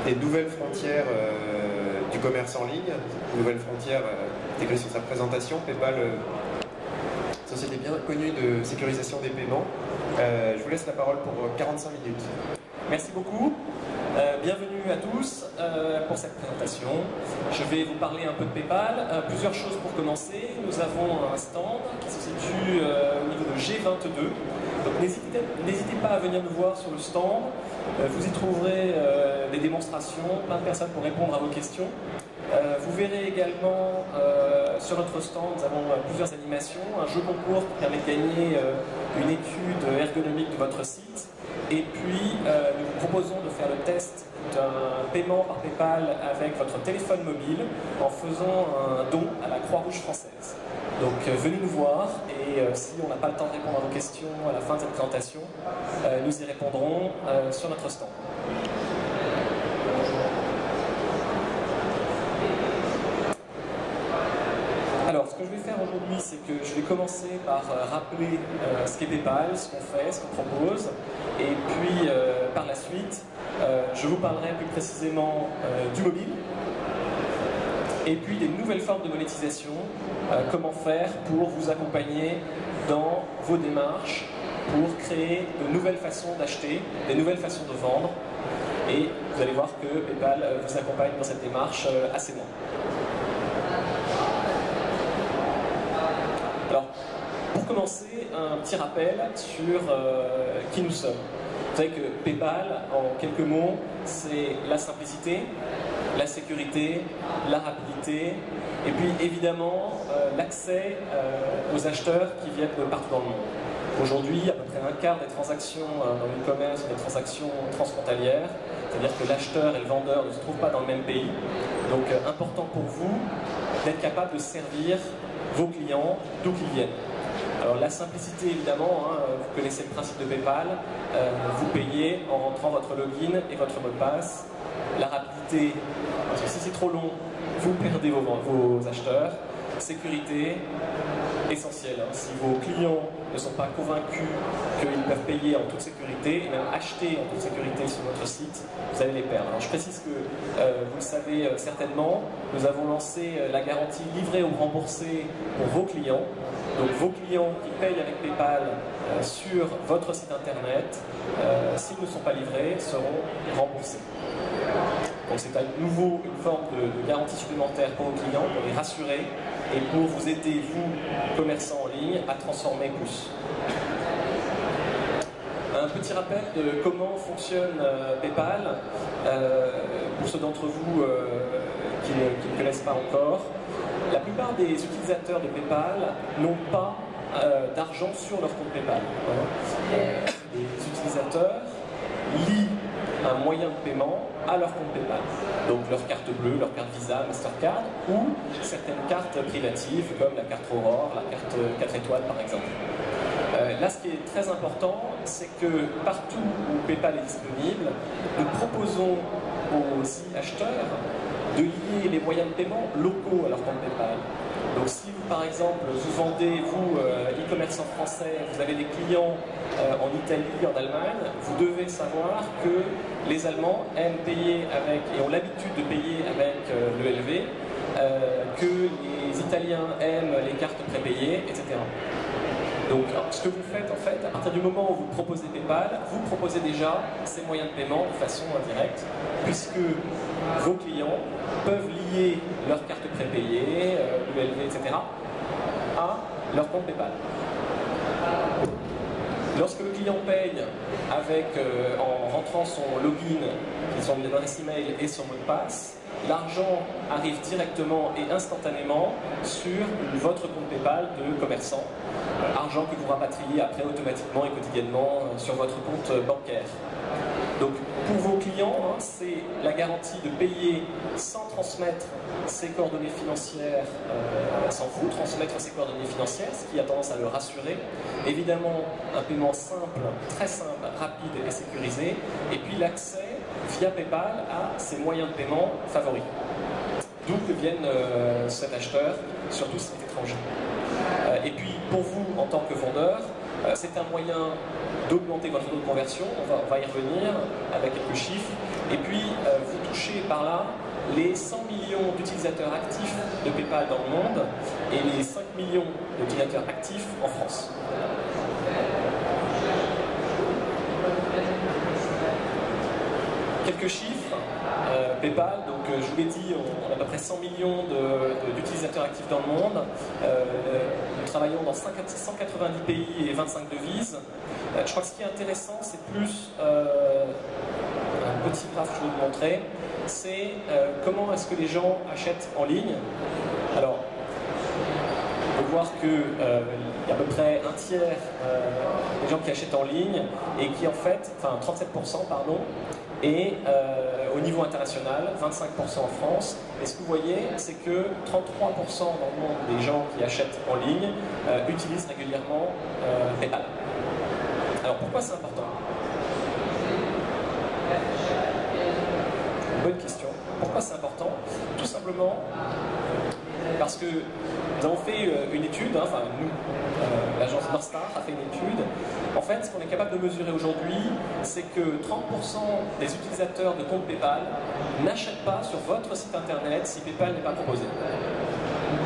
des nouvelles frontières du commerce en ligne, nouvelles frontières intégrées sur sa présentation. PayPal, société bien connue de sécurisation des paiements. Je vous laisse la parole pour 45 minutes. Merci beaucoup. Bienvenue à tous pour cette présentation. Je vais vous parler un peu de PayPal. Plusieurs choses pour commencer. Nous avons un stand qui se situe au niveau de G22. Donc n'hésitez pas à venir nous voir sur le stand. Vous y trouverez des démonstrations, plein de personnes pour répondre à vos questions. Vous verrez également sur notre stand, nous avons plusieurs animations, un jeu concours qui permet de gagner une étude ergonomique de votre site. Et puis, nous vous proposons de faire le test d'un paiement par PayPal avec votre téléphone mobile en faisant un don à la Croix-Rouge française. Donc, venez nous voir et si on n'a pas le temps de répondre à vos questions à la fin de cette présentation, nous y répondrons sur notre stand. Alors, ce que je vais faire aujourd'hui, c'est que je vais commencer par rappeler ce qu'est PayPal, ce qu'on fait, ce qu'on propose, et puis par la suite, je vous parlerai plus précisément du mobile, et puis des nouvelles formes de monétisation, comment faire pour vous accompagner dans vos démarches, pour créer de nouvelles façons d'acheter, des nouvelles façons de vendre, et vous allez voir que PayPal vous accompagne dans cette démarche assez loin. Alors, pour commencer, un petit rappel sur qui nous sommes. Vous savez que PayPal, en quelques mots, c'est la simplicité, la sécurité, la rapidité, et puis évidemment l'accès aux acheteurs qui viennent de partout dans le monde. Aujourd'hui, à peu près un quart des transactions dans le commerce sont des transactions transfrontalières, c'est-à-dire que l'acheteur et le vendeur ne se trouvent pas dans le même pays. Donc, important pour vous d'être capable de servir vos clients d'où qu'ils viennent. Alors la simplicité évidemment, vous connaissez le principe de PayPal, vous payez en rentrant votre login et votre mot de passe. La rapidité, parce que si c'est trop long, vous perdez vos acheteurs. Sécurité, essentielle. Si vos clients ne sont pas convaincus qu'ils peuvent payer en toute sécurité et même acheter en toute sécurité sur notre site, vous allez les perdre. Alors, je précise que, vous le savez certainement, nous avons lancé la garantie livrée ou remboursée pour vos clients. Donc vos clients qui payent avec PayPal sur votre site internet, s'ils ne sont pas livrés, seront remboursés. Donc c'est à nouveau une forme de garantie supplémentaire pour vos clients, pour les rassurer et pour vous aider, vous, commerçants en ligne, à transformer plus. Un petit rappel de comment fonctionne PayPal, pour ceux d'entre vous qui ne connaissent pas encore. La plupart des utilisateurs de PayPal n'ont pas d'argent sur leur compte PayPal. Les utilisateurs lient un moyen de paiement à leur compte PayPal. Donc leur carte bleue, leur carte Visa, Mastercard ou certaines cartes privatives comme la carte Aurore, la carte 4 étoiles par exemple. Là, ce qui est très important, c'est que partout où PayPal est disponible, nous proposons aux e-acheteurs de lier les moyens de paiement locaux à leur compte PayPal. Donc si vous, par exemple, vous vendez, vous, e-commerçant français, vous avez des clients en Italie, en Allemagne, vous devez savoir que les Allemands aiment payer avec, et ont l'habitude de payer avec l'ELV, que les Italiens aiment les cartes prépayées, etc. Donc, ce que vous faites, en fait, à partir du moment où vous proposez PayPal, vous proposez déjà ces moyens de paiement de façon indirecte, puisque vos clients peuvent lier leur carte prépayée, l'ULV, etc., à leur compte PayPal. Lorsque le client paye avec, en rentrant son login, son adresse email et son mot de passe, l'argent arrive directement et instantanément sur votre compte PayPal de commerçant. Argent que vous rapatriez après automatiquement et quotidiennement sur votre compte bancaire. Donc pour vos clients, c'est la garantie de payer sans transmettre ses coordonnées financières, sans vous transmettre ses coordonnées financières, ce qui a tendance à le rassurer. Évidemment, un paiement simple, très simple, rapide et sécurisé, et puis l'accès via PayPal à ses moyens de paiement favoris. D'où que viennent cet acheteur, surtout si c'est étranger. Et puis pour vous, en tant que vendeur, c'est un moyen d'augmenter votre taux de conversion, on va y revenir avec quelques chiffres, et puis vous touchez toucher par là les 100 millions d'utilisateurs actifs de PayPal dans le monde et les 5 millions d'utilisateurs actifs en France. Quelques chiffres. PayPal, donc je vous l'ai dit, on a à peu près 100 millions d'utilisateurs actifs dans le monde. Nous travaillons dans 190 pays et 25 devises. Je crois que ce qui est intéressant, c'est plus un petit graphe que je vais vous montrer, c'est comment est-ce que les gens achètent en ligne. Alors, on peut voir qu'il y a à peu près un tiers des gens qui achètent en ligne et qui en fait, enfin 37% pardon, et au niveau international, 25% en France. Et ce que vous voyez, c'est que 33% dans le monde des gens qui achètent en ligne utilisent régulièrement PayPal. Alors pourquoi c'est important? Bonne question. Pourquoi c'est important? Tout simplement parce que nous avons fait une étude, enfin nous, l'agence Norstar a fait une étude. En fait, ce qu'on est capable de mesurer aujourd'hui, c'est que 30% des utilisateurs de compte PayPal n'achètent pas sur votre site internet si PayPal n'est pas proposé.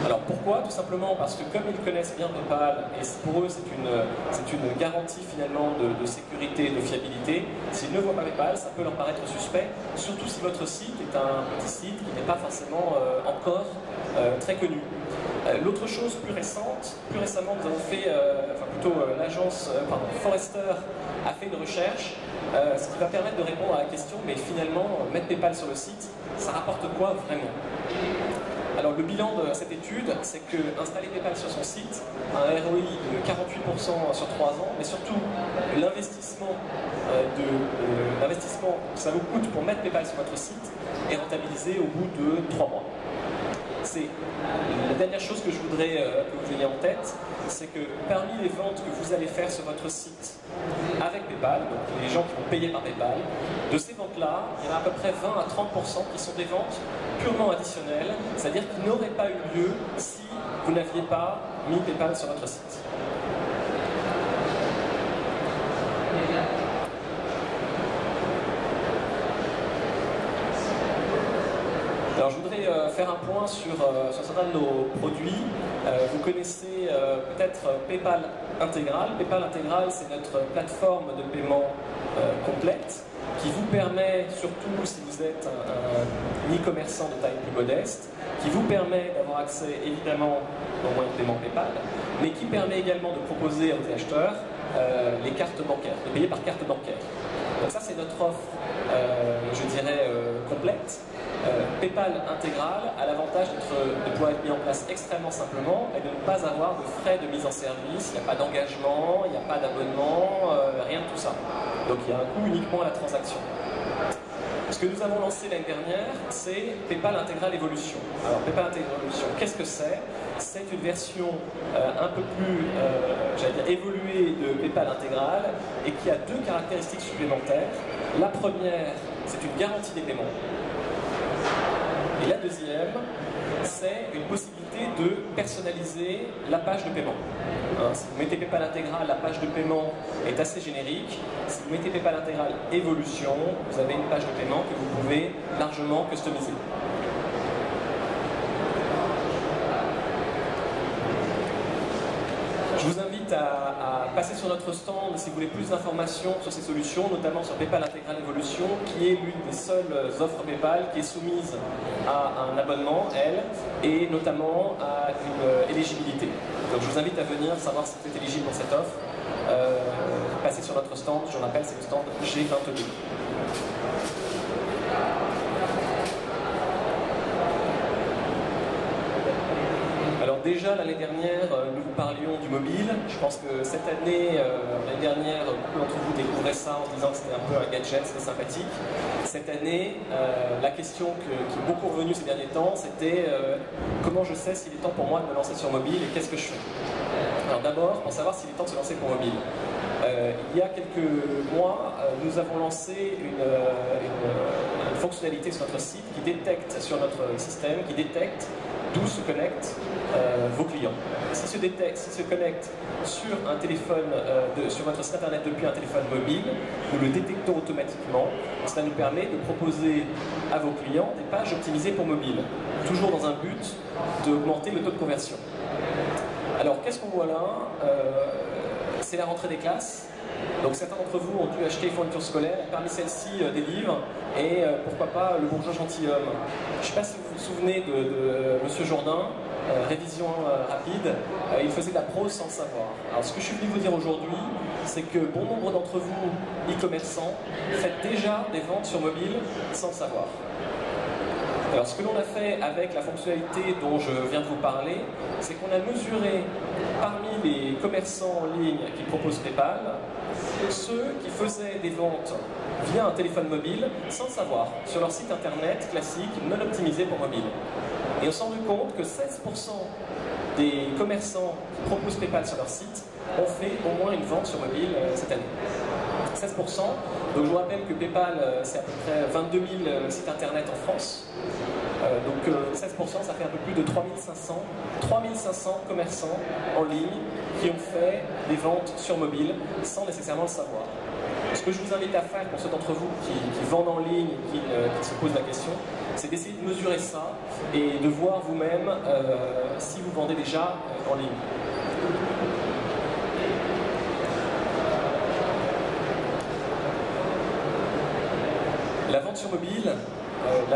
Alors pourquoi? Tout simplement parce que comme ils connaissent bien PayPal, et pour eux c'est une garantie finalement de sécurité et de fiabilité, s'ils ne voient pas PayPal, ça peut leur paraître suspect, surtout si votre site est un petit site qui n'est pas forcément encore très connu. L'autre chose plus récemment nous avons fait, l'agence Forrester a fait une recherche, ce qui va permettre de répondre à la question, mais finalement mettre PayPal sur le site, ça rapporte quoi vraiment? Alors le bilan de cette étude, c'est que installer PayPal sur son site a un ROI de 48% sur 3 ans, mais surtout l'investissement que ça vous coûte pour mettre PayPal sur votre site est rentabilisé au bout de 3 mois. C'est la dernière chose que je voudrais que vous ayez en tête, c'est que parmi les ventes que vous allez faire sur votre site avec PayPal, donc les gens qui vont payer par PayPal, de ces ventes-là, il y en a à peu près 20 à 30% qui sont des ventes purement additionnelles, c'est-à-dire qui n'auraient pas eu lieu si vous n'aviez pas mis PayPal sur votre site. Alors je voudrais faire un point sur certains de nos produits. Vous connaissez peut-être PayPal Intégral. PayPal Intégral, c'est notre plateforme de paiement complète qui vous permet, surtout si vous êtes un e-commerçant de taille plus modeste, qui vous permet d'avoir accès évidemment au moyen de paiement PayPal, mais qui permet également de proposer à vos acheteurs les cartes bancaires, de payer par carte bancaire. Donc ça c'est notre offre, je dirais, complète. PayPal Intégral a l'avantage de pouvoir être mis en place extrêmement simplement et de ne pas avoir de frais de mise en service, il n'y a pas d'engagement, il n'y a pas d'abonnement, rien de tout ça. Donc il y a un coût uniquement à la transaction. Ce que nous avons lancé l'année dernière, c'est PayPal Intégral Evolution. Alors PayPal Intégral Evolution, qu'est-ce que c'est? C'est une version un peu plus, j'allais dire, évoluée de PayPal Intégral et qui a 2 caractéristiques supplémentaires. La première, c'est une garantie des paiements. Et la deuxième, c'est une possibilité de personnaliser la page de paiement. Si vous mettez PayPal Intégral, la page de paiement est assez générique. Si vous mettez PayPal Intégral Evolution, vous avez une page de paiement que vous pouvez largement customiser. Je vous invite à passer sur notre stand si vous voulez plus d'informations sur ces solutions, notamment sur PayPal Intégral Evolution, qui est l'une des seules offres PayPal qui est soumise à un abonnement, elle, et notamment à une éligibilité. Donc je vous invite à venir savoir si vous êtes éligible pour cette offre. Passez sur notre stand, je vous rappelle, c'est le stand G22. Alors déjà l'année dernière, nous vous parlions du mobile. Je pense que cette année, l'année dernière, beaucoup d'entre vous découvraient ça en se disant que c'était un peu un gadget, c'était sympathique. Cette année, la question qui est beaucoup revenue ces derniers temps, c'était comment je sais s'il est temps pour moi de me lancer sur mobile et qu'est-ce que je fais? Alors d'abord, pour savoir s'il est temps de se lancer pour mobile. Il y a quelques mois, nous avons lancé une fonctionnalité sur notre site qui détecte sur notre système, qui détecte d'où se connectent vos clients. S'ils se connectent sur un téléphone, sur votre site internet depuis un téléphone mobile, nous le détectons automatiquement. Cela nous permet de proposer à vos clients des pages optimisées pour mobile, toujours dans un but d'augmenter le taux de conversion. Alors, qu'est-ce qu'on voit là? C'est la rentrée des classes. Donc certains d'entre vous ont dû acheter fournitures scolaires, parmi celles-ci des livres et pourquoi pas le bourgeois gentilhomme. Je ne sais pas si vous vous souvenez de Monsieur Jourdain, révision rapide, il faisait de la prose sans le savoir. Alors ce que je suis venu vous dire aujourd'hui, c'est que bon nombre d'entre vous, e-commerçants, faites déjà des ventes sur mobile sans le savoir. Alors ce que l'on a fait avec la fonctionnalité dont je viens de vous parler, c'est qu'on a mesuré parmi les commerçants en ligne qui proposent PayPal, ceux qui faisaient des ventes via un téléphone mobile sans le savoir, sur leur site internet classique non optimisé pour mobile. Et on s'est rendu compte que 16% des commerçants qui proposent PayPal sur leur site ont fait au moins une vente sur mobile cette année. 16%. Donc je vous rappelle que PayPal, c'est à peu près 22 000 sites internet en France. Donc 16%, ça fait un peu plus de 3500 commerçants en ligne qui ont fait des ventes sur mobile sans nécessairement le savoir. Ce que je vous invite à faire pour ceux d'entre vous qui vendent en ligne, qui se posent la question, c'est d'essayer de mesurer ça et de voir vous-même si vous vendez déjà en ligne. La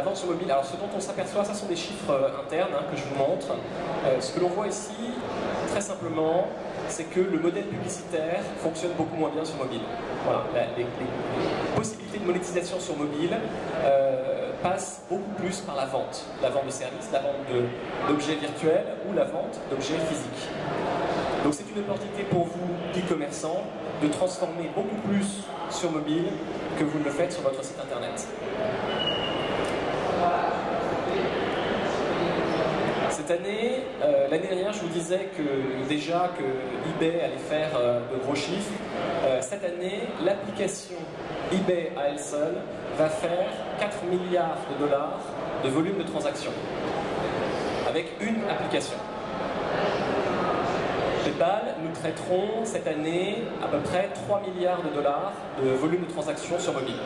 vente sur mobile, alors ce dont on s'aperçoit, ça sont des chiffres internes que je vous montre. Ce que l'on voit ici, très simplement, c'est que le modèle publicitaire fonctionne beaucoup moins bien sur mobile. Voilà, les possibilités de monétisation sur mobile passent beaucoup plus par la vente de services, la vente d'objets virtuels ou la vente d'objets physiques. Donc c'est une opportunité pour vous, e-commerçants, de transformer beaucoup plus sur mobile que vous ne le faites sur votre site internet. Cette année, l'année dernière, je vous disais que déjà que eBay allait faire de gros chiffres. Cette année, l'application eBay à elle seule va faire 4 milliards de dollars de volume de transactions avec une application. PayPal, nous traiterons cette année à peu près 3 milliards de dollars de volume de transactions sur mobile.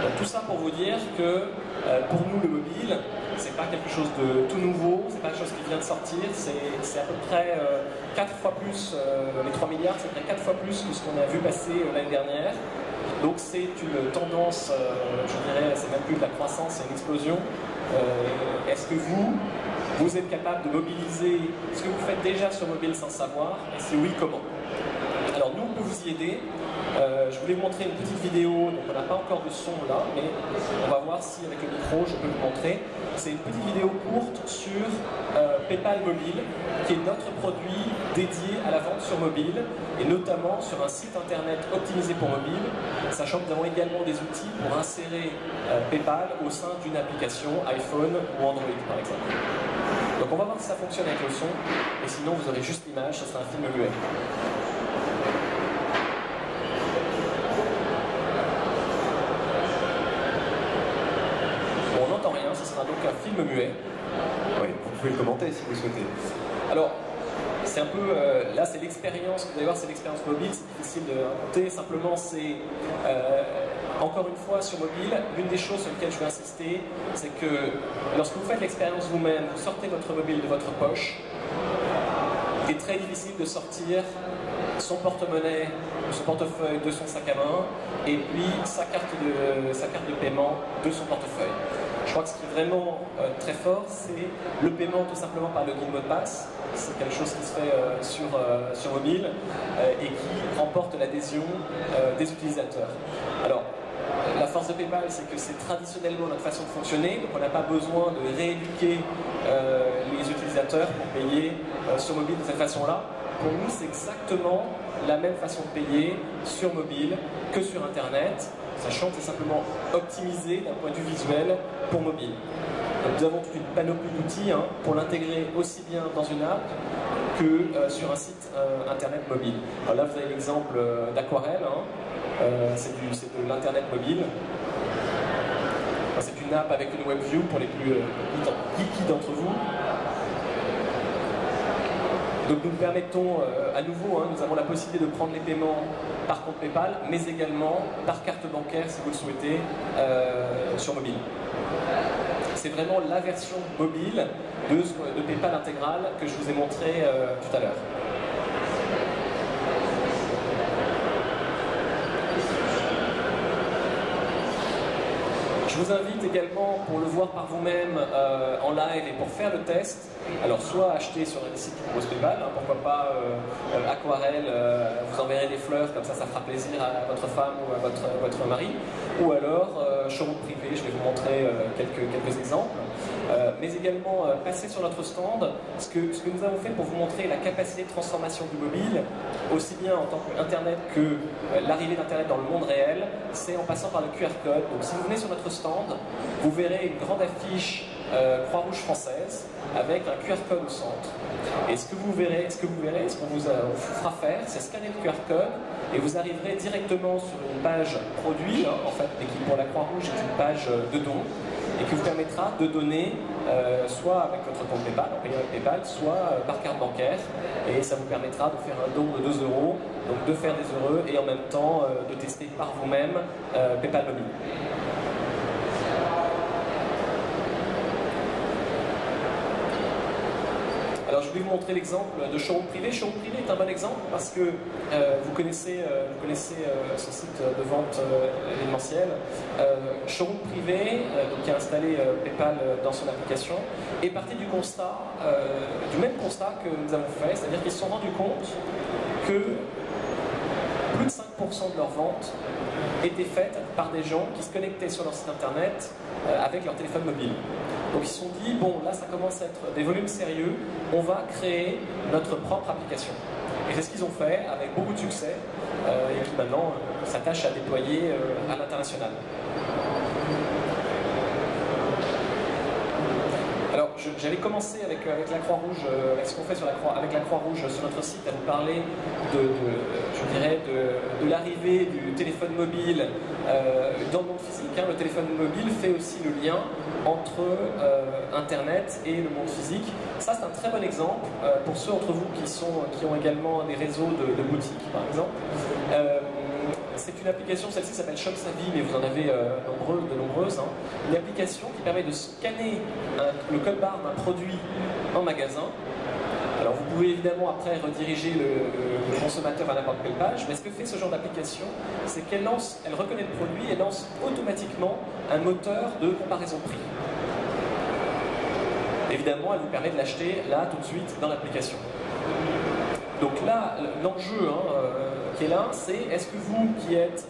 Donc tout ça pour vous dire que pour nous le mobile, c'est pas quelque chose de tout nouveau, c'est pas quelque chose qui vient de sortir, c'est à peu près 4 fois plus, les 3 milliards, c'est à peu près 4 fois plus que ce qu'on a vu passer l'année dernière. Donc c'est une tendance, je dirais, c'est même plus de la croissance, c'est une explosion. Est-ce que vous êtes capable de mobiliser ce que vous faites déjà sur mobile sans savoir? Et si oui, comment? Alors nous, on peut vous y aider. Je voulais vous montrer une petite vidéo, donc on n'a pas encore de son là, mais on va voir si avec le micro je peux vous montrer. C'est une petite vidéo courte sur PayPal Mobile, qui est notre produit dédié à la vente sur mobile, et notamment sur un site internet optimisé pour mobile, sachant que nous avons également des outils pour insérer PayPal au sein d'une application iPhone ou Android par exemple. Donc on va voir si ça fonctionne avec le son, et sinon vous aurez juste l'image, ça sera un film muet. On n'entend rien, ce sera donc un film muet. Oui, vous pouvez le commenter si vous souhaitez. Alors, c'est un peu, là c'est l'expérience, vous allez voir c'est l'expérience mobile, c'est difficile de raconter, simplement c'est, encore une fois sur mobile, l'une des choses sur lesquelles je veux insister, c'est que lorsque vous faites l'expérience vous-même, vous sortez votre mobile de votre poche, il est très difficile de sortir son porte-monnaie, son portefeuille de son sac à main, et puis sa carte de paiement de son portefeuille. Je crois que ce qui est vraiment très fort, c'est le paiement tout simplement par login mot de passe. C'est quelque chose qui se fait sur mobile et qui remporte l'adhésion des utilisateurs. Alors, la force de PayPal, c'est que c'est traditionnellement notre façon de fonctionner, donc on n'a pas besoin de rééduquer les utilisateurs pour payer sur mobile de cette façon-là. Pour nous, c'est exactement la même façon de payer sur mobile que sur Internet, sachant que c'est simplement optimisé d'un point de vue visuel pour mobile. Donc, nous avons toute une panoplie d'outils pour l'intégrer aussi bien dans une app que sur un site Internet mobile. Alors là, vous avez l'exemple d'Aquarelle, c'est de l'Internet mobile. C'est une app avec une WebView pour les plus geeky d'entre vous. Donc nous permettons, à nouveau, nous avons la possibilité de prendre les paiements par compte PayPal, mais également par carte bancaire, si vous le souhaitez, sur mobile. C'est vraiment la version mobile de PayPal intégral que je vous ai montré tout à l'heure. Je vous invite également, pour le voir par vous-même en live et pour faire le test, alors soit acheter sur un site qui propose PayPal, pourquoi pas Aquarelle, vous enverrez des fleurs, comme ça fera plaisir à votre femme ou à votre mari, ou alors showroom privé, je vais vous montrer quelques exemples. Mais également passer sur notre stand. Ce que nous avons fait pour vous montrer la capacité de transformation du mobile, aussi bien en tant qu'Internet que l'arrivée d'Internet dans le monde réel, c'est en passant par le QR code. Donc si vous venez sur notre stand, vous verrez une grande affiche Croix-Rouge française avec un QR code au centre. Et ce qu'on vous fera faire, c'est scanner le QR code et vous arriverez directement sur une page produit, en fait, mais qui pour la Croix-Rouge est une page de dons, et qui vous permettra de donner soit avec votre compte PayPal, en payant avec PayPal, soit par carte bancaire, et ça vous permettra de faire un don de 2 €, donc de faire des heureux et en même temps de tester par vous-même PayPal Mobile. Alors je vais vous montrer l'exemple de showroom privé. Showroom privé est un bon exemple parce que vous connaissez ce site de vente événementiel. Showroom privé, donc qui a installé PayPal dans son application, est parti du même constat que nous avons fait, c'est-à-dire qu'ils se sont rendus compte que plus de 5% de leurs ventes étaient faites par des gens qui se connectaient sur leur site internet avec leur téléphone mobile. Donc ils se sont dit, bon là ça commence à être des volumes sérieux, on va créer notre propre application. Et c'est ce qu'ils ont fait avec beaucoup de succès et qui maintenant s'attachent à déployer à l'international. Alors j'avais commencé avec la Croix-Rouge, avec ce qu'on fait avec la Croix-Rouge sur notre site, à vous parler de l'arrivée du téléphone mobile dans le monde physique. Le téléphone mobile fait aussi le lien entre Internet et le monde physique. Ça, c'est un très bon exemple pour ceux d'entre vous qui ont également des réseaux de boutiques, par exemple. C'est une application, celle-ci s'appelle Shop Savvy, mais vous en avez de nombreuses. Une application qui permet de scanner le code barre d'un produit en magasin. Alors vous pouvez évidemment après rediriger le consommateur à n'importe quelle page, mais ce que fait ce genre d'application, c'est qu'elle reconnaît le produit et lance automatiquement un moteur de comparaison prix. Évidemment, elle vous permet de l'acheter là, tout de suite, dans l'application. Donc là, l'enjeu qui est là, c'est est-ce que vous qui êtes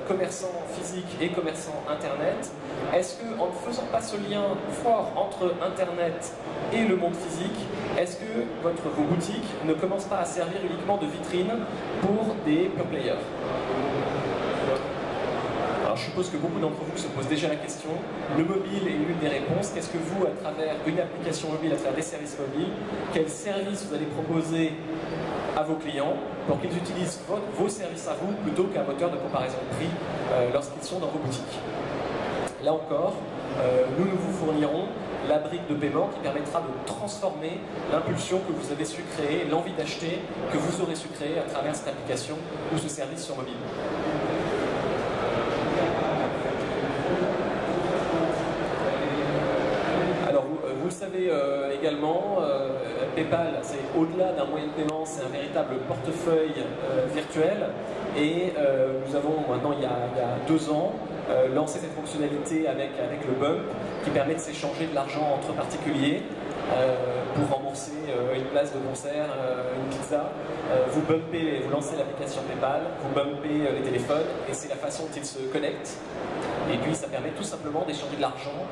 commerçant physique et commerçant Internet, est-ce qu'en ne faisant pas ce lien fort entre Internet et le monde physique, est-ce que vos boutiques ne commencent pas à servir uniquement de vitrine pour des pure players? Alors je suppose que beaucoup d'entre vous se posent déjà la question. Le mobile est l'une des réponses. Qu'est-ce que vous, à travers une application mobile, à travers des services mobiles, quels services vous allez proposer à vos clients pour qu'ils utilisent vos services à vous plutôt qu'un moteur de comparaison de prix lorsqu'ils sont dans vos boutiques? Là encore, nous vous fournirons la brique de paiement qui permettra de transformer l'impulsion que vous avez su créer, l'envie d'acheter que vous aurez su créer à travers cette application ou ce service sur mobile. Alors vous le savez également, PayPal, c'est au-delà d'un moyen de paiement, c'est un véritable portefeuille virtuel. Et nous avons maintenant, il y a 2 ans, lancé cette fonctionnalité avec le Bump qui permet de s'échanger de l'argent entre particuliers pour rembourser une place de concert, une pizza. Vous lancez l'application PayPal, vous bumpez les téléphones et c'est la façon dont ils se connectent. Et puis ça permet tout simplement d'échanger de l'argent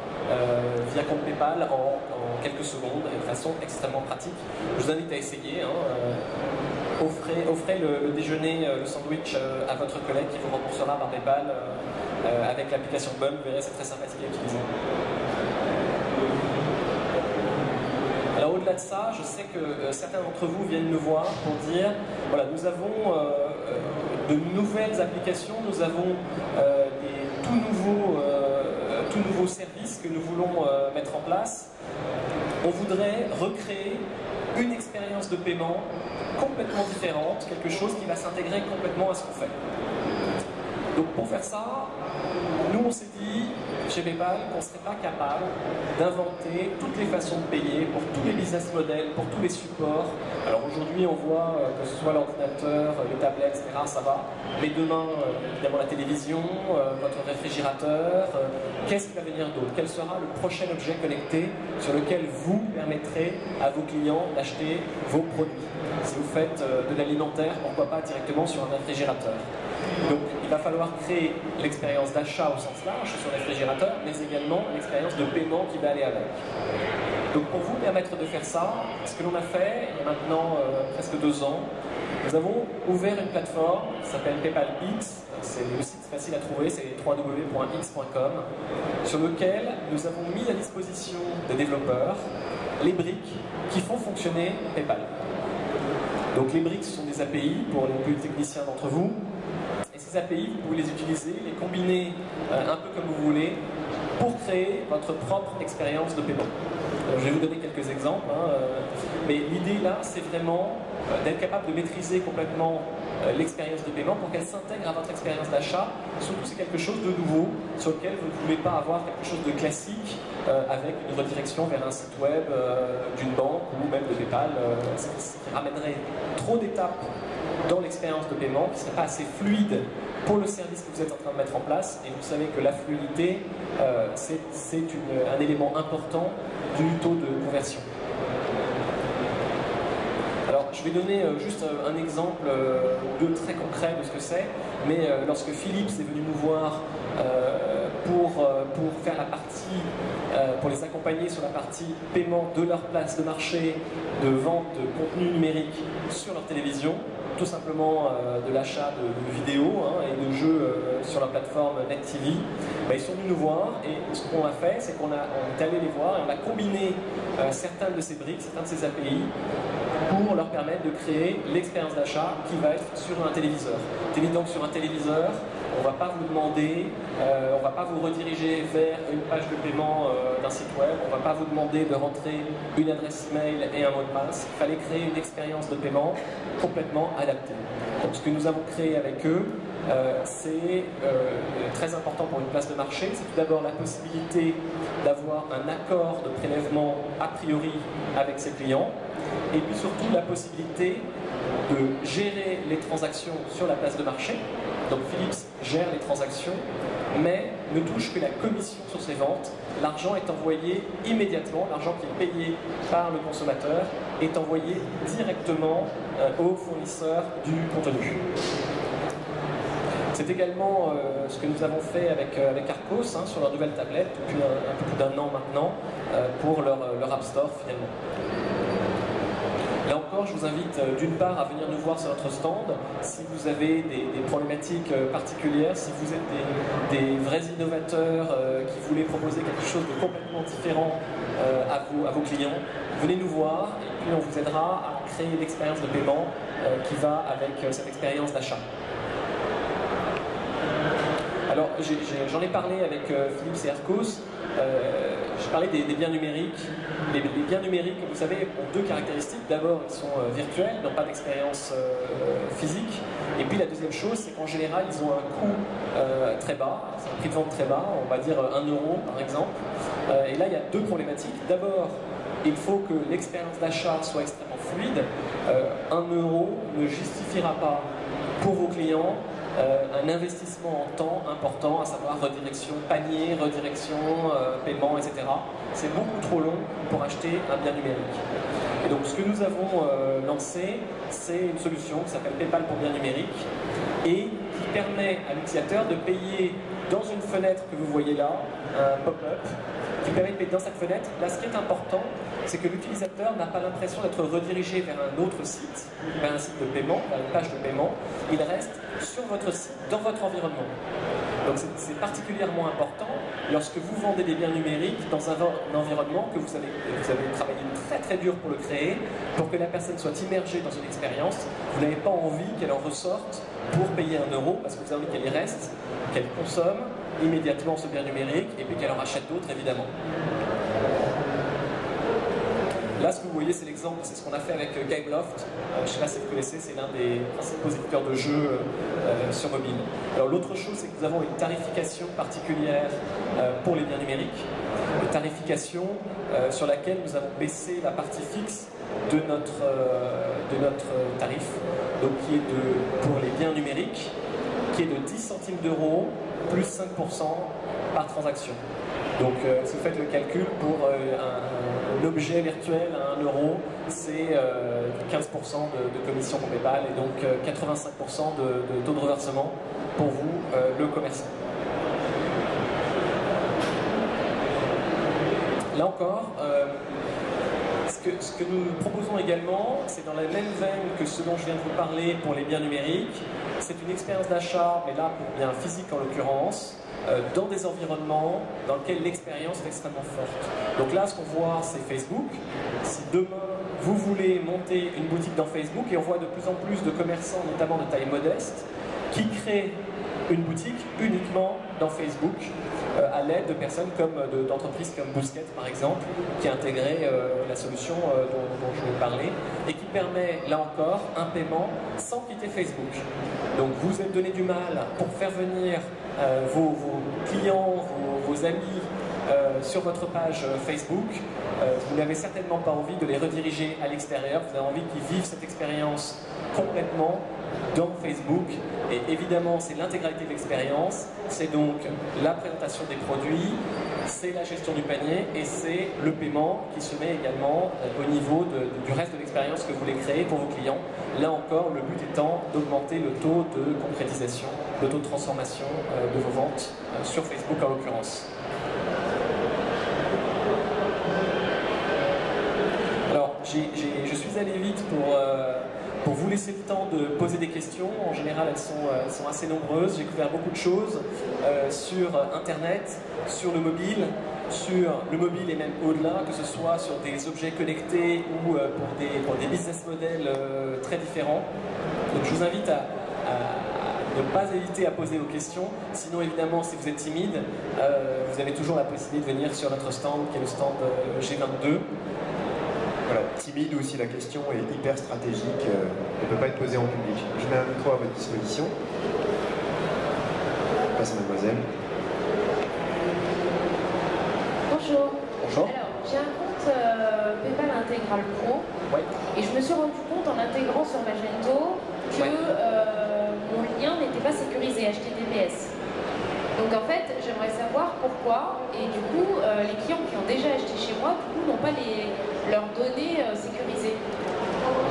via compte PayPal en quelques secondes et de façon extrêmement pratique. Je vous invite à essayer. Offrez le déjeuner, le sandwich à votre collègue qui vous remboursera par PayPal avec l'application Bump. Vous verrez, c'est très sympathique à utiliser. Alors au-delà de ça, je sais que certains d'entre vous viennent me voir pour dire, voilà, nous avons de nouvelles applications, nous avons des tout nouveaux services que nous voulons mettre en place, on voudrait recréer une expérience de paiement complètement différente, quelque chose qui va s'intégrer complètement à ce qu'on fait. Donc pour faire ça, nous on s'est dit chez PayPal qu'on ne serait pas capable d'inventer toutes les façons de payer pour tous les business models, pour tous les supports. Alors aujourd'hui on voit que ce soit l'ordinateur, les tablettes, etc., ça va. Mais demain, évidemment la télévision, votre réfrigérateur, qu'est-ce qui va venir d'autre? Quel sera le prochain objet connecté sur lequel vous permettrez à vos clients d'acheter vos produits? Si vous faites de l'alimentaire, pourquoi pas directement sur un réfrigérateur? Donc il va falloir créer l'expérience d'achat au sens large sur le réfrigérateur, mais également l'expérience de paiement qui va aller avec. Donc pour vous permettre de faire ça, ce que l'on a fait il y a maintenant presque 2 ans, nous avons ouvert une plateforme qui s'appelle PayPal X. C'est le site facile à trouver, c'est www.x.com, sur lequel nous avons mis à disposition des développeurs les briques qui font fonctionner PayPal. Donc les briques, ce sont des API pour les plus techniciens d'entre vous. Et ces API, vous pouvez les utiliser, les combiner un peu comme vous voulez pour créer votre propre expérience de paiement. Alors, je vais vous donner quelques exemples, mais l'idée là, c'est vraiment d'être capable de maîtriser complètement l'expérience de paiement pour qu'elle s'intègre à votre expérience d'achat. Surtout, c'est quelque chose de nouveau sur lequel vous ne pouvez pas avoir quelque chose de classique avec une redirection vers un site web d'une banque ou même de PayPal, ce qui ramènerait trop d'étapes dans l'expérience de paiement qui ne serait pas assez fluide pour le service que vous êtes en train de mettre en place. Et vous savez que la fluidité, c'est un élément important du taux de conversion. Alors, je vais donner juste un exemple de très concret de ce que c'est, mais lorsque Philips est venu nous voir pour faire la partie, pour les accompagner sur la partie paiement de leur place de marché, de vente de contenu numérique sur leur télévision, tout simplement de l'achat de vidéos et de jeux sur la plateforme NetTV, ils sont venus nous voir et ce qu'on a fait, c'est qu'on est allé les voir et on a combiné certains de ces briques, certains de ces API pour leur permettre de créer l'expérience d'achat qui va être sur un téléviseur. C'est évident que sur un téléviseur, on ne va pas vous demander, on ne va pas vous rediriger vers une page de paiement d'un site web, on ne va pas vous demander de rentrer une adresse mail et un mot de passe. Il fallait créer une expérience de paiement complètement adaptée. Donc ce que nous avons créé avec eux, c'est très important pour une place de marché. C'est tout d'abord la possibilité d'avoir un accord de prélèvement a priori avec ses clients, et puis surtout la possibilité de gérer les transactions sur la place de marché. Donc Philips gère les transactions, mais ne touche que la commission sur ses ventes. L'argent est envoyé immédiatement, l'argent qui est payé par le consommateur est envoyé directement au fournisseur du contenu. C'est également ce que nous avons fait avec Arcos sur leur nouvelle tablette depuis un peu plus d'1 an maintenant pour leur App Store finalement. Là encore, je vous invite d'une part à venir nous voir sur notre stand si vous avez des problématiques particulières, si vous êtes des vrais innovateurs qui voulez proposer quelque chose de complètement différent à vos clients. Venez nous voir et puis on vous aidera à créer l'expérience de paiement qui va avec cette expérience d'achat. Alors, j'en ai parlé avec Philips et Arcos. Je parlais des biens numériques. Les biens numériques, vous savez, ont 2 caractéristiques. D'abord, ils sont virtuels, ils n'ont pas d'expérience physique. Et puis la deuxième chose, c'est qu'en général, ils ont un coût très bas, c'est un prix de vente très bas, on va dire 1 euro par exemple. Et là, il y a 2 problématiques. D'abord, il faut que l'expérience d'achat soit extrêmement fluide. 1 euro ne justifiera pas pour vos clients un investissement en temps important, à savoir redirection panier, redirection paiement, etc. C'est beaucoup trop long pour acheter un bien numérique. Et donc ce que nous avons lancé, c'est une solution qui s'appelle PayPal pour bien numérique et qui permet à l'utilisateur de payer dans une fenêtre que vous voyez là, un pop-up, qui permet de payer dans cette fenêtre. Là, ce qui est important, c'est que l'utilisateur n'a pas l'impression d'être redirigé vers un autre site, vers un site de paiement, vers une page de paiement. Il reste sur votre site, dans votre environnement. Donc c'est particulièrement important lorsque vous vendez des biens numériques dans un environnement que vous avez travaillé très très dur pour le créer, pour que la personne soit immergée dans une expérience. Vous n'avez pas envie qu'elle en ressorte pour payer 1 euro, parce que vous avez envie qu'elle y reste, qu'elle consomme, immédiatement ce bien numérique et puis qu'elle en rachète d'autres évidemment. Là, ce que vous voyez, c'est l'exemple, c'est ce qu'on a fait avec Gameloft. Je ne sais pas si vous connaissez, c'est l'un des principaux éditeurs de jeux sur mobile. Alors l'autre chose, c'est que nous avons une tarification particulière pour les biens numériques. Une tarification sur laquelle nous avons baissé la partie fixe de notre tarif, donc qui est pour les biens numériques, qui est de 10 centimes d'euros plus 5% par transaction. Donc si vous faites le calcul, pour un objet virtuel à 1 euro, c'est 15% de commission pour PayPal et donc 85% de taux de reversement pour vous, le commerçant. Là encore, ce que nous proposons également, c'est dans la même veine que ce dont je viens de vous parler pour les biens numériques. C'est une expérience d'achat, mais là pour biens physiques en l'occurrence, dans des environnements dans lesquels l'expérience est extrêmement forte. Donc là, ce qu'on voit, c'est Facebook. Si demain, vous voulez monter une boutique dans Facebook, et on voit de plus en plus de commerçants, notamment de taille modeste, qui créent une boutique uniquement dans Facebook, à l'aide de personnes d'entreprises comme Bousquet par exemple, qui a intégré la solution dont je vais parler, et qui permet, là encore, un paiement sans quitter Facebook. Donc vous êtes donné du mal pour faire venir vos clients, vos amis sur votre page Facebook. Vous n'avez certainement pas envie de les rediriger à l'extérieur, vous avez envie qu'ils vivent cette expérience complètement dans Facebook, et évidemment c'est l'intégralité de l'expérience, c'est donc la présentation des produits, c'est la gestion du panier et c'est le paiement qui se met également au niveau du reste de l'expérience que vous voulez créer pour vos clients. Là encore, le but étant d'augmenter le taux de concrétisation, le taux de transformation de vos ventes sur Facebook en l'occurrence. Alors, je suis allé vite pour vous laisser le temps de poser des questions. En général, elles sont assez nombreuses. J'ai couvert beaucoup de choses sur Internet, sur le mobile et même au-delà, que ce soit sur des objets connectés ou pour des business models très différents. Donc je vous invite à ne pas hésiter à poser vos questions. Sinon, évidemment, si vous êtes timide, vous avez toujours la possibilité de venir sur notre stand, qui est le stand G22. Voilà, timide ou si la question est hyper stratégique, ne peut pas être posée en public. Je mets un micro à votre disposition. Je passe à mademoiselle. Bonjour. Bonjour. Alors, j'ai un compte PayPal Intégral Pro. Oui. Et je me suis rendu compte en intégrant sur Magento que mon lien n'était pas sécurisé HTTPS. Donc en fait, j'aimerais savoir pourquoi, et du coup, les clients qui ont déjà acheté chez moi, du coup, n'ont pas leurs données sécurisées.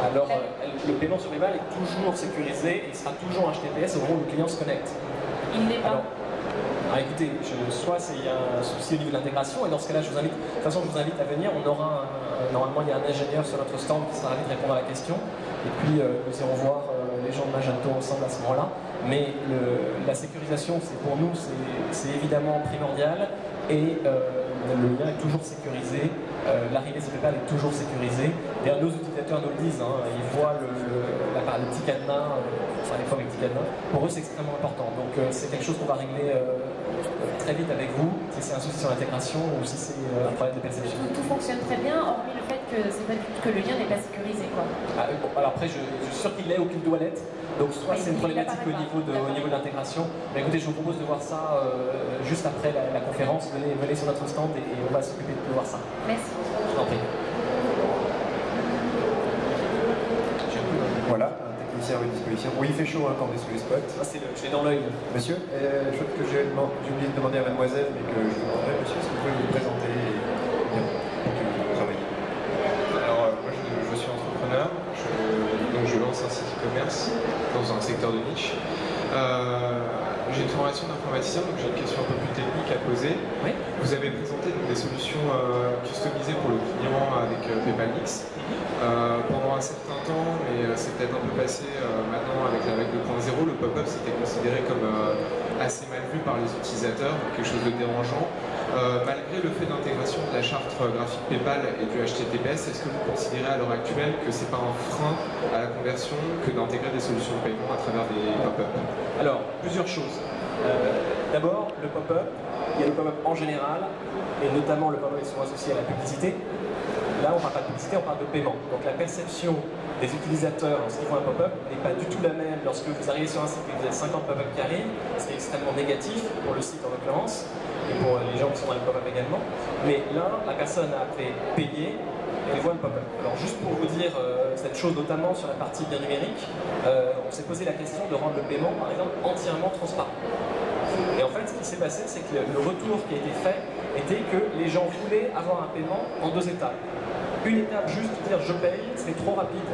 Alors, le paiement sur PayPal est toujours sécurisé et il sera toujours HTTPS au moment où le client se connecte. Il n'est pas. Alors, écoutez, soit il y a un souci au niveau de l'intégration, et dans ce cas-là, je vous invite à venir. On aura normalement, il y a un ingénieur sur notre stand qui sera ravi de répondre à la question. Et puis, nous irons voir les gens de Magento ensemble à ce moment-là. Mais la sécurisation, pour nous, c'est évidemment primordial. Et le lien est toujours sécurisé. L'arrivée sur PayPal est toujours sécurisée. D'ailleurs, nos utilisateurs nous le disent, hein, ils voient le petit cadenas, enfin les premiers petits cadenas. Pour eux, c'est extrêmement important. Donc, c'est quelque chose qu'on va régler très vite avec vous, si c'est un souci sur l'intégration ou si c'est un problème de perception. Tout fonctionne très bien, hormis le fait que le lien n'est pas sécurisé, quoi. Bon, alors après, je suis sûr qu'il l'est ou qu'il doit l'être. Donc soit c'est une problématique au niveau de l'intégration. Mais écoutez, je vous propose de voir ça juste après la conférence. Venez sur notre stand et on va s'occuper de voir ça. Merci. Je vous en prie. Voilà, un technicien à votre disposition. Oui, il fait chaud quand on est sous les spots. J'ai dans l'œil. Monsieur, chose que j'ai oublié de demander à mademoiselle, mais que je vous demanderai, monsieur, est-ce que vous pouvez vous présenter et bien pour que vous travaillez? Alors, moi je suis entrepreneur, donc je lance un site e-commerce dans un secteur de niche. J'ai une formation d'informaticien, donc j'ai une question un peu plus technique à poser. Oui. Vous avez présenté donc, des solutions customisées pour le client avec PayPalX. Pendant un certain temps, mais c'est peut-être un peu passé maintenant avec la règle 2.0, le pop-up c'était considéré comme assez mal vu par les utilisateurs, quelque chose de dérangeant. Malgré le fait d'intégration de la charte graphique PayPal et du HTTPS, est-ce que vous considérez à l'heure actuelle que c'est pas un frein à la conversion que d'intégrer des solutions de paiement à travers des pop-up? Alors, plusieurs choses. D'abord, le pop-up, il y a le pop-up en général, et notamment le pop-up qui sont associés à la publicité. Là, on ne parle pas de publicité, on parle de paiement. Donc la perception des utilisateurs lorsqu'ils voient un pop-up n'est pas du tout la même lorsque vous arrivez sur un site et que vous avez 50 pop-up qui arrivent, ce qui est extrêmement négatif pour le site en l'occurrence, et pour les gens qui sont dans le pop-up également. Mais là, la personne a appelé payer, et elle voit le pop-up. Alors juste pour vous dire cette chose, notamment sur la partie bien numérique, on s'est posé la question de rendre le paiement, par exemple, entièrement transparent. Et en fait, ce qui s'est passé, c'est que le retour qui a été fait était que les gens voulaient avoir un paiement en 2 étapes. Une étape juste dire je paye, c'est trop rapide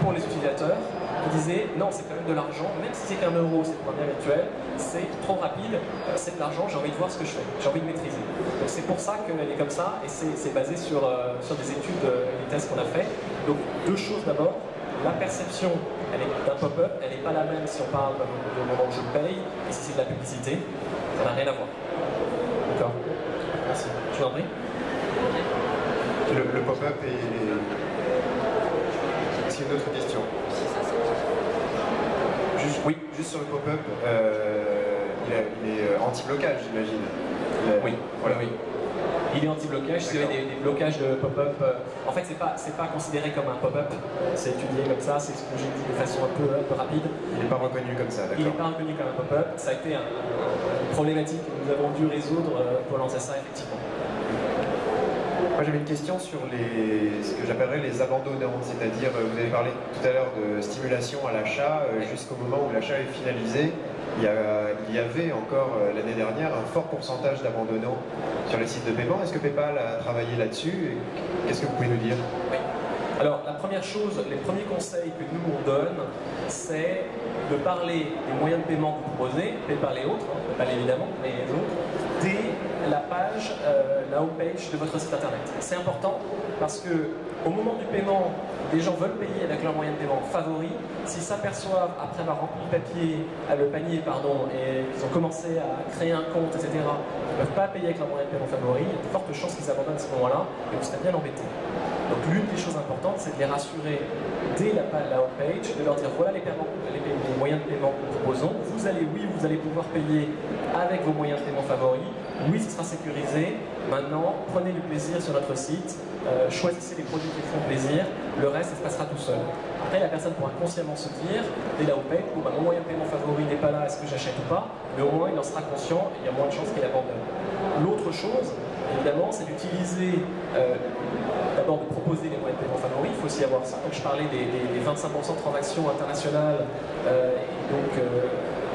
pour les utilisateurs. Ils disaient non, c'est quand même de l'argent, même si c'est qu'1 euro, c'est pour un bien virtuel, c'est trop rapide, c'est de l'argent, j'ai envie de voir ce que je fais, j'ai envie de maîtriser. Donc c'est pour ça qu'elle est comme ça, et c'est basé sur des études, des tests qu'on a fait. Donc 2 choses d'abord, la perception d'un pop-up, elle n'est pas la même si on parle du moment où je paye, et si c'est de la publicité, ça n'a rien à voir. D'accord. Merci. Je vous en prie. Le pop-up est... C'est une autre question. Juste sur le pop-up, il est anti-blocage, j'imagine. Oui, voilà. Oui. Il est anti-blocage, si vous avez des blocages de pop-up. En fait, c'est pas considéré comme un pop-up, c'est étudié comme ça, c'est ce que j'ai dit de façon un peu rapide. Il n'est pas reconnu comme ça, d'accord. Il n'est pas reconnu comme un pop-up, ça a été une problématique que nous avons dû résoudre pour lancer ça, effectivement. Moi j'avais une question sur ce que j'appellerais les abandonnants, c'est-à-dire vous avez parlé tout à l'heure de stimulation à l'achat jusqu'au moment où l'achat est finalisé. Il y avait encore l'année dernière un fort pourcentage d'abandonnants sur les sites de paiement. Est-ce que PayPal a travaillé là-dessus? Qu'est-ce que vous pouvez nous dire? Oui. Alors la première chose, les premiers conseils que nous on donne, c'est de parler des moyens de paiement que vous proposez, PayPal et autres, PayPal évidemment, mais d'autres, dès la page, la homepage de votre site internet. C'est important parce que au moment du paiement, les gens veulent payer avec leur moyen de paiement favori. S'ils s'aperçoivent, après avoir rempli le panier, et qu'ils ont commencé à créer un compte, etc., qu'ils ne peuvent pas payer avec leur moyen de paiement favori, il y a de fortes chances qu'ils abandonnent à ce moment-là et vous serez bien embêtés. Donc l'une des choses importantes, c'est de les rassurer dès la homepage, de leur dire voilà les moyens de paiement que nous proposons. Vous allez pouvoir payer avec vos moyens de paiement favoris. Oui, ce sera sécurisé. Maintenant, prenez du plaisir sur notre site, choisissez les produits qui font plaisir, le reste, ça se passera tout seul. Après, la personne pourra consciemment se dire, dès la homepage, bon, mon moyen de paiement favori n'est pas là, est-ce que j'achète ou pas? Mais au moins, il en sera conscient et il y a moins de chances qu'il abandonne. L'autre chose, évidemment, c'est d'utiliser, d'abord de proposer les moyens de paiement favoris, il faut aussi avoir ça. Donc, je parlais des 25% de transactions internationales,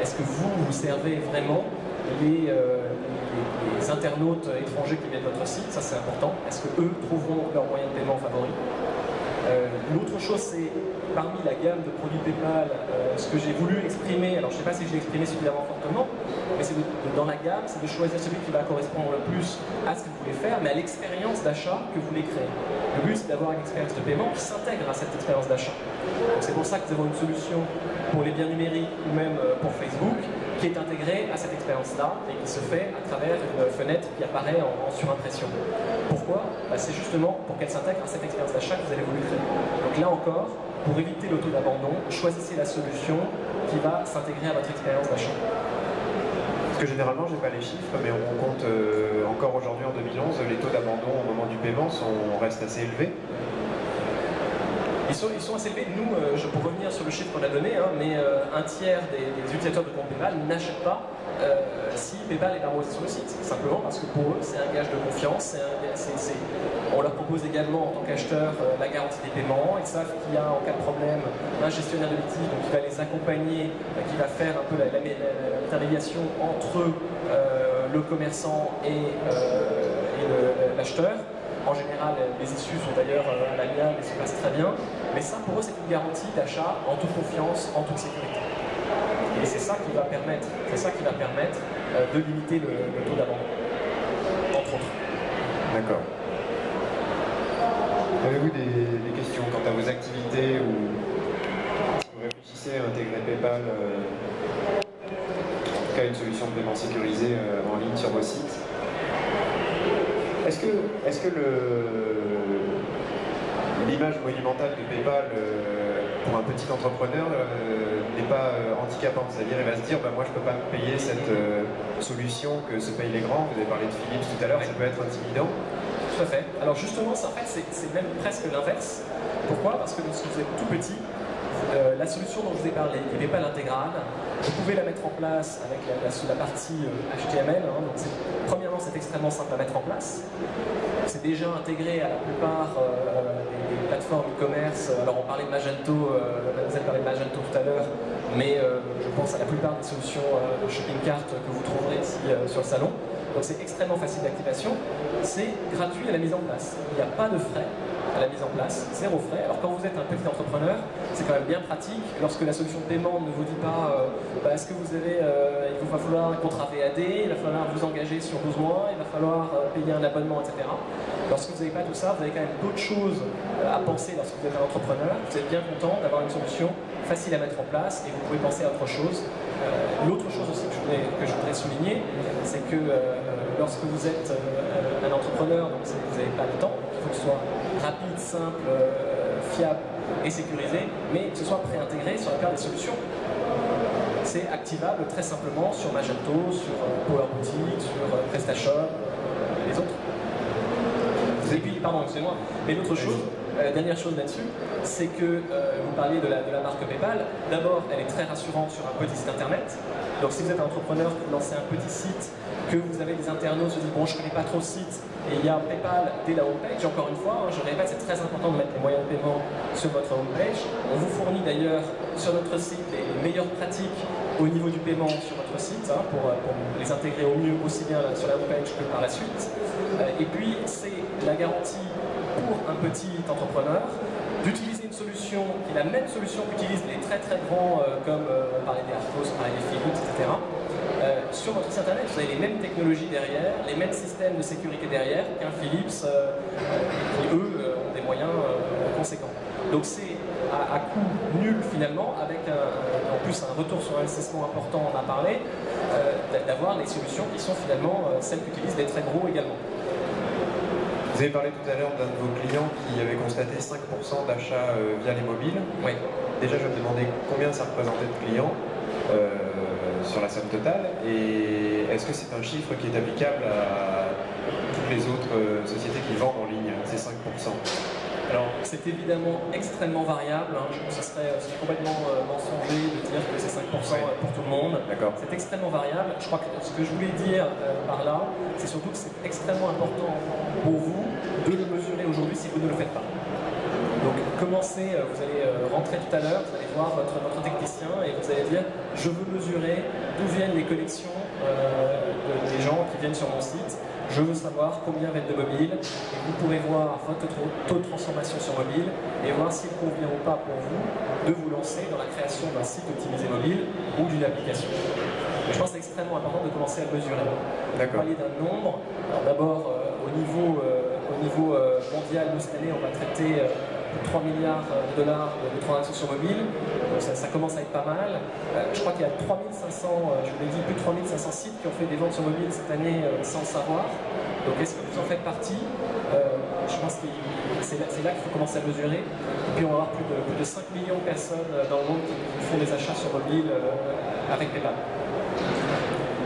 est-ce que vous servez vraiment les internautes étrangers qui viennent de votre site? Ça c'est important. Est-ce qu'eux trouveront leur moyen de paiement favori? L'autre chose, c'est parmi la gamme de produits PayPal, ce que j'ai voulu exprimer, alors je ne sais pas si je l'ai exprimé suffisamment fortement, mais c'est dans la gamme, c'est de choisir celui qui va correspondre le plus à ce que vous voulez faire, mais à l'expérience d'achat que vous voulez créer. Le but, c'est d'avoir une expérience de paiement qui s'intègre à cette expérience d'achat. C'est pour ça que nous avons une solution pour les biens numériques ou même pour Facebook qui est intégrée à cette expérience-là et qui se fait à travers une fenêtre qui apparaît en surimpression. Pourquoi? C'est justement pour qu'elle s'intègre à cette expérience d'achat que vous allez vouloir créer. Donc là encore, pour éviter le taux d'abandon, choisissez la solution qui va s'intégrer à votre expérience d'achat. Parce que généralement, je n'ai pas les chiffres, mais on compte encore aujourd'hui en 2011, les taux d'abandon au moment du paiement restent assez élevés. Ils sont assez élevés. Nous, pour revenir sur le chiffre qu'on a donné, mais un tiers des utilisateurs de compte PayPal n'achètent pas si PayPal est proposé sur le site. Simplement parce que pour eux, c'est un gage de confiance. On leur propose également, en tant qu'acheteur, la garantie des paiements. Ils savent qu'il y a, en cas de problème, un gestionnaire de litige qui va les accompagner, qui va faire un peu l'intermédiation entre le commerçant et l'acheteur. En général, les issues sont d'ailleurs à l'amiable et se passent très bien. Mais ça, pour eux, c'est une garantie d'achat en toute confiance, en toute sécurité. Et c'est ça qui va permettre, de limiter le taux d'abandon, entre autres. D'accord. Avez-vous des questions quant à vos activités ou vous réfléchissez à intégrer PayPal, en tout cas une solution de paiement sécurisé en ligne sur vos sites? Est-ce que l'image monumentale de PayPal pour un petit entrepreneur, n'est pas handicapant. C'est-à-dire, il va se dire, bah, moi, je ne peux pas me payer cette solution que se payent les grands. Vous avez parlé de Philips tout à l'heure, ça peut être intimidant. Tout à fait. Alors justement, en fait, c'est même presque l'inverse. Pourquoi? Parce que lorsque vous êtes tout petit, la solution dont je vous ai parlé, qui n'est pas l'intégrale, vous pouvez la mettre en place avec la partie HTML. Hein, donc premièrement, c'est extrêmement simple à mettre en place. C'est déjà intégré à la plupart des plateformes e-commerce. Alors on parlait de Magento, mademoiselle parlait de Magento tout à l'heure, mais je pense à la plupart des solutions de shopping cart que vous trouverez ici sur le salon. Donc c'est extrêmement facile d'activation, c'est gratuit à la mise en place. Il n'y a pas de frais à la mise en place, zéro frais. Alors quand vous êtes un petit entrepreneur, c'est quand même bien pratique. Lorsque la solution de paiement ne vous dit pas est-ce que vous avez, il va falloir un contrat VAD, il va falloir vous engager sur 12 mois, il va falloir payer un abonnement, etc. Lorsque vous n'avez pas tout ça, vous avez quand même d'autres choses à penser lorsque vous êtes un entrepreneur. Vous êtes bien content d'avoir une solution facile à mettre en place et vous pouvez penser à autre chose. L'autre chose aussi que je voudrais souligner, c'est que lorsque vous êtes un entrepreneur, donc vous n'avez pas le temps, il faut que ce soit rapide, simple, fiable et sécurisé, mais que ce soit préintégré sur la plupart des solutions. C'est activable très simplement sur Magento, sur Power Boutique, sur PrestaShop, les autres. Et puis, pardon, excusez-moi, mais l'autre chose, dernière chose là-dessus, c'est que vous parliez de la marque PayPal. D'abord, elle est très rassurante sur un petit site internet. Donc si vous êtes un entrepreneur, vous lancez un petit site, que vous avez des internautes qui se disent bon, je ne connais pas trop le site, et il y a PayPal dès la homepage. Encore une fois, je répète, c'est très important de mettre les moyens de paiement sur votre homepage. On vous fournit d'ailleurs sur notre site les meilleures pratiques au niveau du paiement sur votre site pour les intégrer au mieux aussi bien sur la homepage que par la suite. Et puis c'est la garantie pour un petit entrepreneur d'utiliser une solution qui est la même solution qu'utilisent les très très grands comme on parlait des Arcos, on parlait des Philips, etc. Sur votre site internet, vous avez les mêmes technologies derrière, les mêmes systèmes de sécurité derrière qu'un Philips qui eux ont des moyens conséquents. Donc c'est à coût nul finalement, avec en plus un retour sur investissement important, on en a parlé, d'avoir les solutions qui sont finalement celles qu'utilisent les très gros également. Vous avez parlé tout à l'heure d'un de vos clients qui avait constaté 5% d'achats via les mobiles. Oui. Déjà, je me demandais combien ça représentait de clients sur la somme totale, et est-ce que c'est un chiffre qui est applicable à toutes les autres sociétés qui vendent en ligne, ces 5%? Alors, c'est évidemment extrêmement variable. Hein. Ce serait complètement mensonger de dire que c'est 5% pour tout le monde. C'est extrêmement variable. Je crois que ce que je voulais dire par là, c'est surtout que c'est extrêmement important pour vous de le mesurer aujourd'hui si vous ne le faites pas. Donc, commencez, vous allez rentrer tout à l'heure, vous allez voir votre technicien et vous allez dire je veux mesurer d'où viennent les collections des gens qui viennent sur mon site. Je veux savoir combien va être de mobile, et vous pourrez voir votre taux de transformation sur mobile et voir s'il convient ou pas pour vous de vous lancer dans la création d'un site optimisé mobile ou d'une application. Et je pense que c'est extrêmement important de commencer à le mesurer. Vous parliez d'un nombre. Alors d'abord, au niveau mondial, nous cette année, on va traiter 3 milliards de dollars de transactions sur mobile. Donc ça commence à être pas mal. Je crois qu'il y a 3500, je vous l'ai dit, plus de 3500 sites qui ont fait des ventes sur mobile cette année sans le savoir. Donc est-ce que vous en faites partie? Je pense que c'est là qu'il faut commencer à mesurer. Et puis on va avoir plus de 5 millions de personnes dans le monde qui font des achats sur mobile avec PayPal.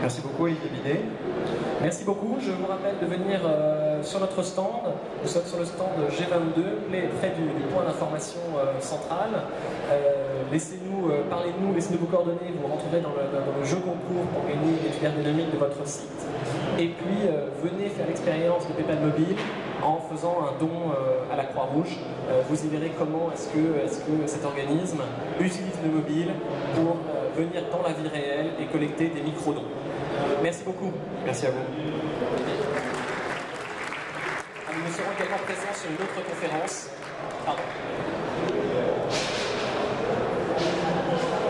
Merci beaucoup Olivier Binet. Merci beaucoup. Je vous rappelle de venir sur notre stand. Nous sommes sur le stand G22, près du point d'information central. Laissez-nous, parlez-nous, laissez-nous vos coordonnées. Vous rentrerez dans le jeu concours pour gagner les filières dynamiques de votre site. Et puis, venez faire l'expérience de PayPal Mobile en faisant un don à la Croix-Rouge. Vous y verrez comment est-ce que cet organisme utilise le mobile pour venir dans la vie réelle et collecter des micro-dons. Merci beaucoup. Merci à vous. Nous serons également présents sur une autre conférence. Pardon.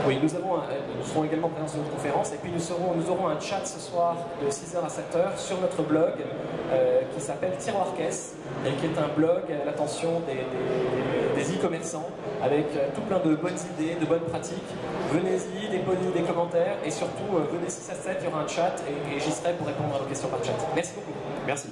Oui, nous serons également présents sur une autre conférence et puis nous aurons un chat ce soir de 6h à 7h sur notre blog qui s'appelle Tiroir Caisse et qui est un blog à l'attention des e-commerçants avec tout plein de bonnes idées, de bonnes pratiques. Venez-y, déposez des commentaires et surtout venez 6 à 7, il y aura un chat et j'y serai pour répondre à vos questions par chat. Merci beaucoup. Merci.